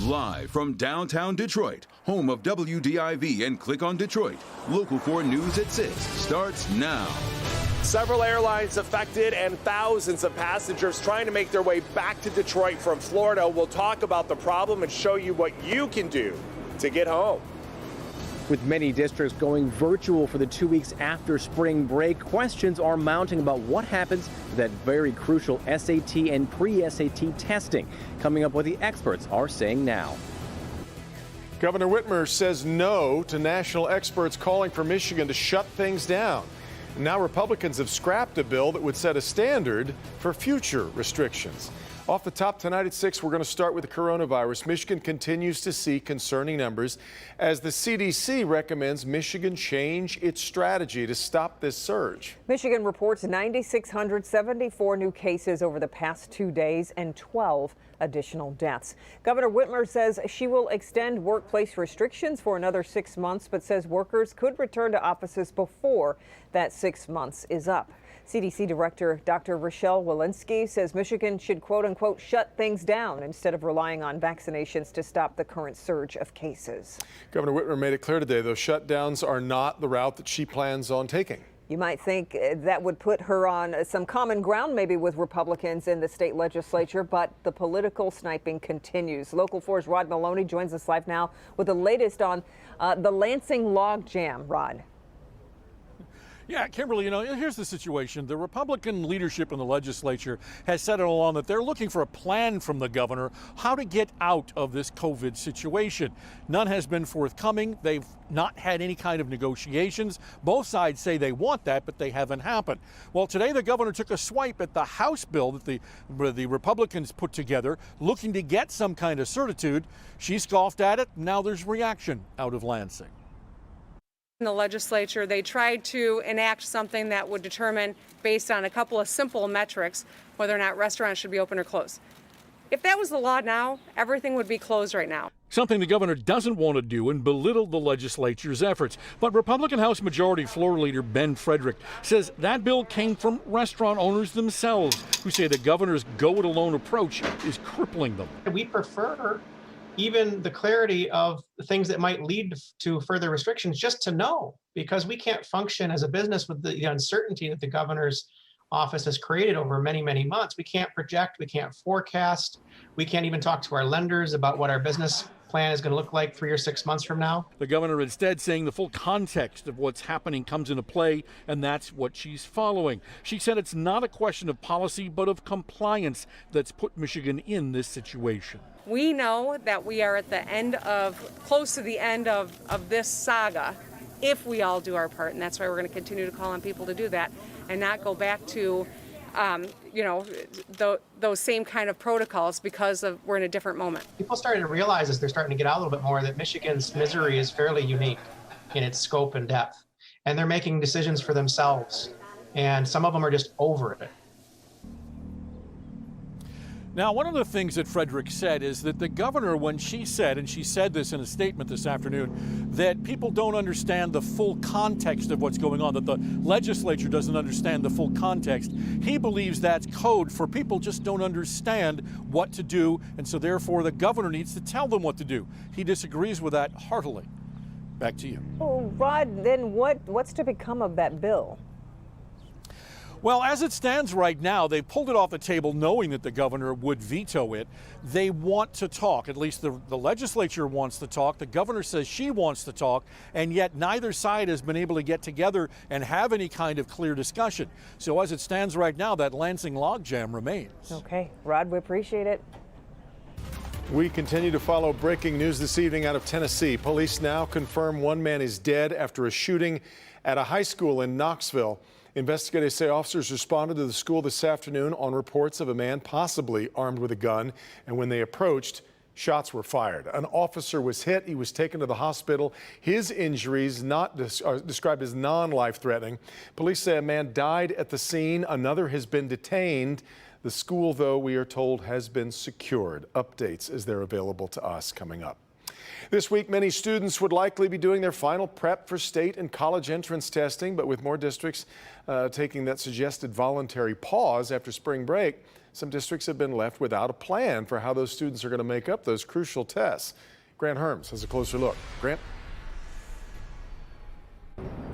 Live from downtown Detroit, home of WDIV and Click on Detroit, Local 4 News at 6 starts now. Several airlines affected and thousands of passengers trying to make their way back to Detroit from Florida. We'll talk about the problem and show you what you can do to get home. With many districts going virtual for the 2 weeks after spring break, questions are mounting about what happens to that very crucial SAT and pre-SAT testing. Coming up, what the experts are saying now. Governor Whitmer says no to national experts calling for Michigan to shut things down. Now Republicans have scrapped a bill that would set a standard for future restrictions. Off the top tonight at 6, we're going to start with the coronavirus. Michigan continues to see concerning numbers as the CDC recommends Michigan change its strategy to stop this surge. Michigan reports 9,674 new cases over the past 2 days and 12 additional deaths. Governor Whitmer says she will extend workplace restrictions for another 6 months, but says workers could return to offices before that 6 months is up. CDC Director Dr. Rochelle Walensky says Michigan should, quote unquote, shut things down instead of relying on vaccinations to stop the current surge of cases. Governor Whitmer made it clear today those shutdowns are not the route that she plans on taking. You might think that would put her on some common ground maybe with Republicans in the state legislature, but the political sniping continues. Local 4's Rod Maloney joins us live now with the latest on the Lansing logjam. Rod. Yeah, Kimberly, here's the situation. The Republican leadership in the legislature has said all along that they're looking for a plan from the governor how to get out of this COVID situation. None has been forthcoming. They've not had any kind of negotiations. Both sides say they want that, but they haven't happened. Well, today the governor took a swipe at the House bill that the Republicans put together, looking to get some kind of certitude. She scoffed at it. Now there's reaction out of Lansing. In the legislature, they tried to enact something that would determine, based on a couple of simple metrics, whether or not restaurants should be open or closed. If that was the law now, everything would be closed right now. Something the governor doesn't want to do and belittle the legislature's efforts. But Republican House Majority Floor Leader Ben Frederick says that bill came from restaurant owners themselves, who say the governor's go-it-alone approach is crippling them. We prefer even the clarity of things that might lead to further restrictions, just to know, because we can't function as a business with the uncertainty that the governor's office has created over many, many months. We can't project, we can't forecast, we can't even talk to our lenders about what our business plan is going to look like 3 or 6 months from now. The governor instead saying the full context of what's happening comes into play, and that's what she's following. She said it's not a question of policy, but of compliance that's put Michigan in this situation. We know that we are at the end close to the end of this saga if we all do our part, and that's why we're going to continue to call on people to do that and not go back to those same kind of protocols because we're in a different moment. People starting to realize as they're starting to get out a little bit more that Michigan's misery is fairly unique in its scope and depth, and they're making decisions for themselves, and some of them are just over it. Now, one of the things that Frederick said is that the governor, when she said, and she said this in a statement this afternoon, that people don't understand the full context of what's going on, that the legislature doesn't understand the full context. He believes that's code for people just don't understand what to do, and so therefore the governor needs to tell them what to do. He disagrees with that heartily. Back to you. Oh, Rod, then what's to become of that bill? Well, as it stands right now, they pulled it off the table knowing that the governor would veto it. They want to talk. At least the legislature wants to talk. The governor says she wants to talk, and yet neither side has been able to get together and have any kind of clear discussion. So as it stands right now, that Lansing logjam remains. Okay, Rod, we appreciate it. We continue to follow breaking news this evening out of Tennessee. Police now confirm one man is dead after a shooting at a high school in Knoxville. Investigators say officers responded to the school this afternoon on reports of a man possibly armed with a gun, and when they approached, shots were fired. An officer was hit. He was taken to the hospital. His injuries are described as non-life-threatening. Police say a man died at the scene. Another has been detained. The school, though, we are told, has been secured. Updates as they're available to us coming up. This week, many students would likely be doing their final prep for state and college entrance testing, but with more districts taking that suggested voluntary pause after spring break, some districts have been left without a plan for how those students are going to make up those crucial tests. Grant Herms has a closer look. Grant?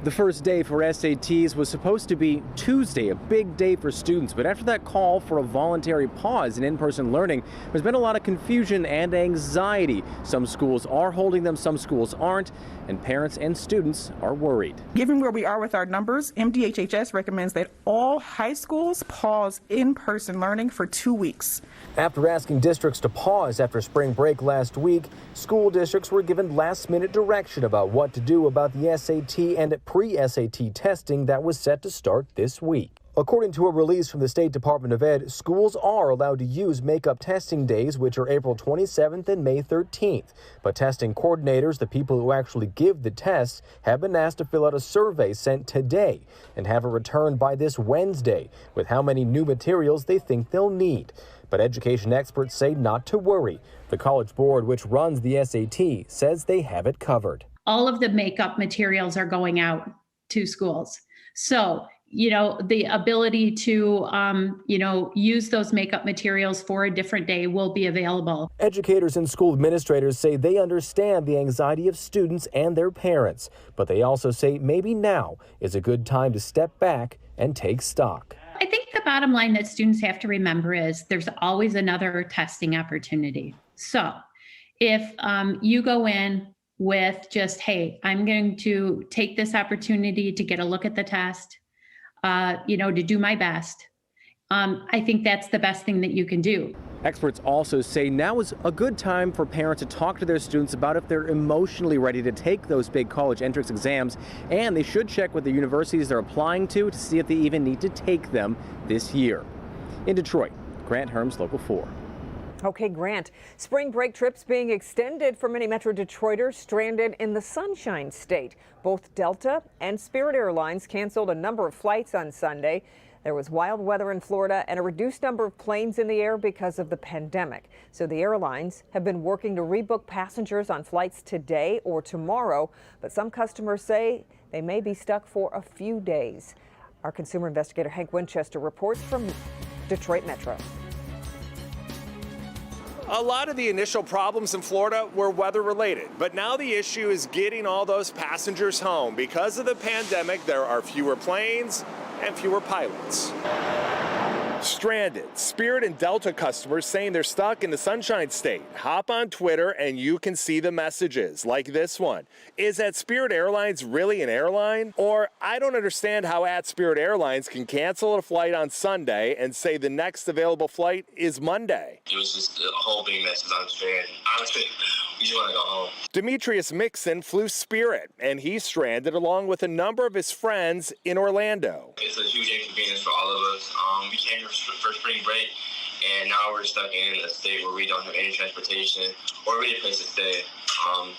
The first day for SATs was supposed to be Tuesday, a big day for students. But after that call for a voluntary pause in in-person learning, there's been a lot of confusion and anxiety. Some schools are holding them, some schools aren't, and parents and students are worried. Given where we are with our numbers, MDHHS recommends that all high schools pause in-person learning for 2 weeks. After asking districts to pause after spring break last week, school districts were given last-minute direction about what to do about the SAT and pre-SAT testing that was set to start this week. According to a release from the State Department of Ed, schools are allowed to use makeup testing days, which are April 27th and May 13th. But testing coordinators, the people who actually give the tests, have been asked to fill out a survey sent today and have it returned by this Wednesday with how many new materials they think they'll need. But education experts say not to worry. The College Board, which runs the SAT, says they have it covered. All of the makeup materials are going out to schools. So, the ability to, use those makeup materials for a different day will be available. Educators and school administrators say they understand the anxiety of students and their parents, but they also say maybe now is a good time to step back and take stock. I think the bottom line that students have to remember is there's always another testing opportunity. So if you go in with just, hey, I'm going to take this opportunity to get a look at the test, to do my best. I think that's the best thing that you can do. Experts also say now is a good time for parents to talk to their students about if they're emotionally ready to take those big college entrance exams, and they should check with the universities they're applying to see if they even need to take them this year. In Detroit, Grant Herms, Local 4. Okay, Grant. Spring break trips being extended for many Metro Detroiters stranded in the Sunshine State. Both Delta and Spirit Airlines canceled a number of flights on Sunday. There was wild weather in Florida and a reduced number of planes in the air because of the pandemic. So the airlines have been working to rebook passengers on flights today or tomorrow, but some customers say they may be stuck for a few days. Our consumer investigator Hank Winchester reports from Detroit Metro. A lot of the initial problems in Florida were weather related, but now the issue is getting all those passengers home. Because of the pandemic, there are fewer planes and fewer pilots. Stranded, Spirit and Delta customers saying they're stuck in the Sunshine State. Hop on Twitter and you can see the messages, like this one. Is at Spirit Airlines really an airline? Or I don't understand how at Spirit Airlines can cancel a flight on Sunday and say the next available flight is Monday. It was just a whole big mess because I'm stranded. Honestly, we just want to go home. Demetrius Mixon flew Spirit, and he's stranded along with a number of his friends in Orlando. It's a huge inconvenience for all of us. We came here for spring break, and now we're stuck in a state where we don't have any transportation or really a place to stay.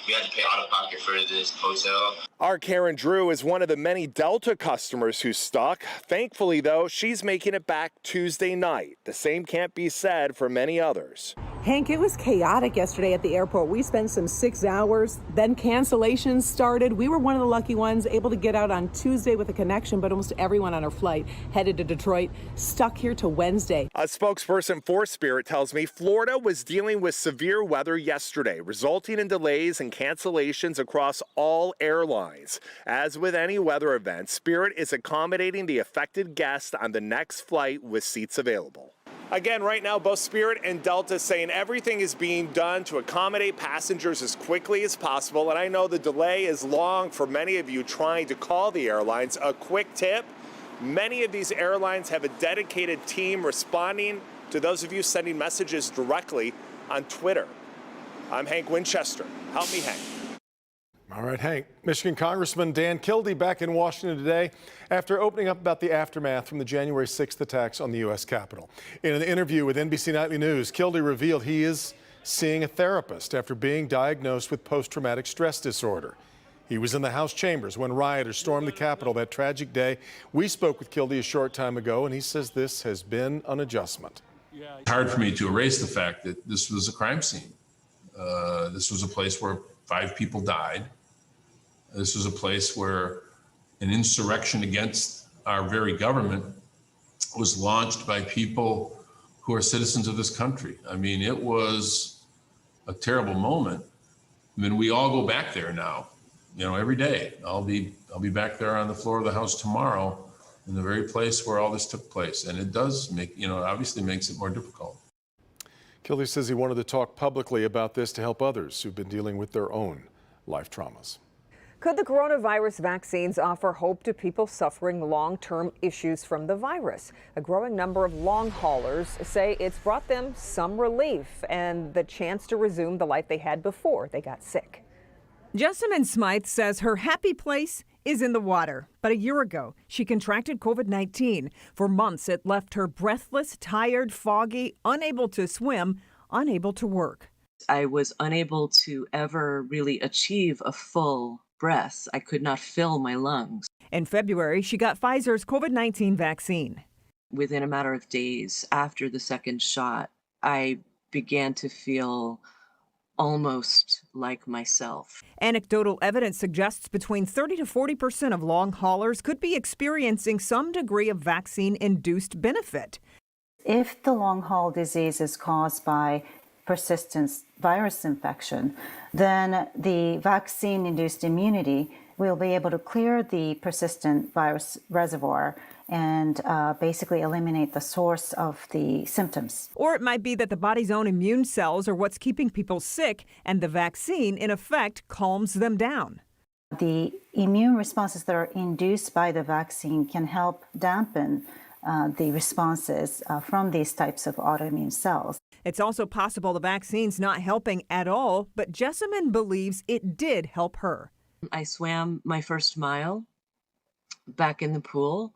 We had to pay out of pocket for this hotel. Our Karen Drew is one of the many Delta customers who's stuck. Thankfully, though, she's making it back Tuesday night. The same can't be said for many others. Hank, it was chaotic yesterday at the airport. We spent some 6 hours, then cancellations started. We were one of the lucky ones able to get out on Tuesday with a connection, but almost everyone on our flight headed to Detroit, stuck here to Wednesday. A spokesperson for Spirit tells me Florida was dealing with severe weather yesterday, resulting in delays and cancellations across all airlines. As with any weather event, Spirit is accommodating the affected guests on the next flight with seats available. Again, right now, both Spirit and Delta saying everything is being done to accommodate passengers as quickly as possible. And I know the delay is long for many of you trying to call the airlines. A quick tip, many of these airlines have a dedicated team responding to those of you sending messages directly on Twitter. I'm Hank Winchester. Help me, Hank. All right, Hank. Michigan Congressman Dan Kildee back in Washington today after opening up about the aftermath from the January 6th attacks on the U.S. Capitol. In an interview with NBC Nightly News, Kildee revealed he is seeing a therapist after being diagnosed with post-traumatic stress disorder. He was in the House chambers when rioters stormed the Capitol that tragic day. We spoke with Kildee a short time ago, and he says this has been an adjustment. It's hard for me to erase the fact that this was a crime scene. This was a place where 5 people died. This was a place where an insurrection against our very government was launched by people who are citizens of this country. I mean, it was a terrible moment. I mean, we all go back there now, every day. I'll be back there on the floor of the House tomorrow in the very place where all this took place. And it does make, obviously makes it more difficult. Kildee says he wanted to talk publicly about this to help others who've been dealing with their own life traumas. Could the coronavirus vaccines offer hope to people suffering long-term issues from the virus? A growing number of long haulers say it's brought them some relief and the chance to resume the life they had before they got sick. Jessamine Smythe says her happy place is in the water. But a year ago, she contracted COVID-19. For months, it left her breathless, tired, foggy, unable to swim, unable to work. I was unable to ever really achieve a full breath. I could not fill my lungs. In February, she got Pfizer's COVID-19 vaccine. Within a matter of days after the second shot, I began to feel almost like myself. Anecdotal evidence suggests between 30 to 40% of long haulers could be experiencing some degree of vaccine-induced benefit. If the long haul disease is caused by persistent virus infection, then the vaccine-induced immunity will be able to clear the persistent virus reservoir and basically eliminate the source of the symptoms. Or it might be that the body's own immune cells are what's keeping people sick, and the vaccine, in effect, calms them down. The immune responses that are induced by the vaccine can help dampen the responses from these types of autoimmune cells. It's also possible the vaccine's not helping at all, but Jessamine believes it did help her. I swam my first mile back in the pool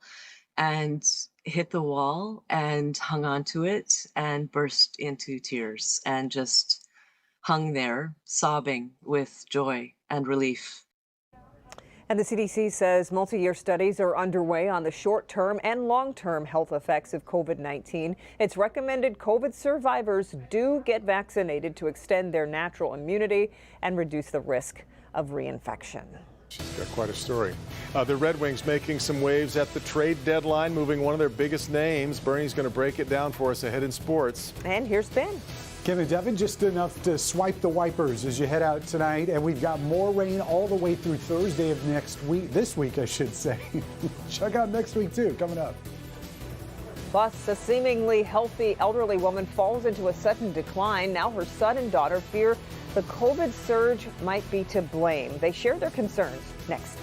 and hit the wall and hung onto it and burst into tears and just hung there sobbing with joy and relief. And the CDC says multi-year studies are underway on the short-term and long-term health effects of COVID-19. It's recommended COVID survivors do get vaccinated to extend their natural immunity and reduce the risk of reinfection. She's got quite a story. The Red Wings making some waves at the trade deadline, moving one of their biggest names. Bernie's going to break it down for us ahead in sports. And here's Ben. Kevin, Devin, just enough to swipe the wipers as you head out tonight, and we've got more rain all the way through Thursday of this week, I should say. Check out next week, too, coming up. Plus, a seemingly healthy elderly woman falls into a sudden decline. Now her son and daughter fear the COVID surge might be to blame. They share their concerns next.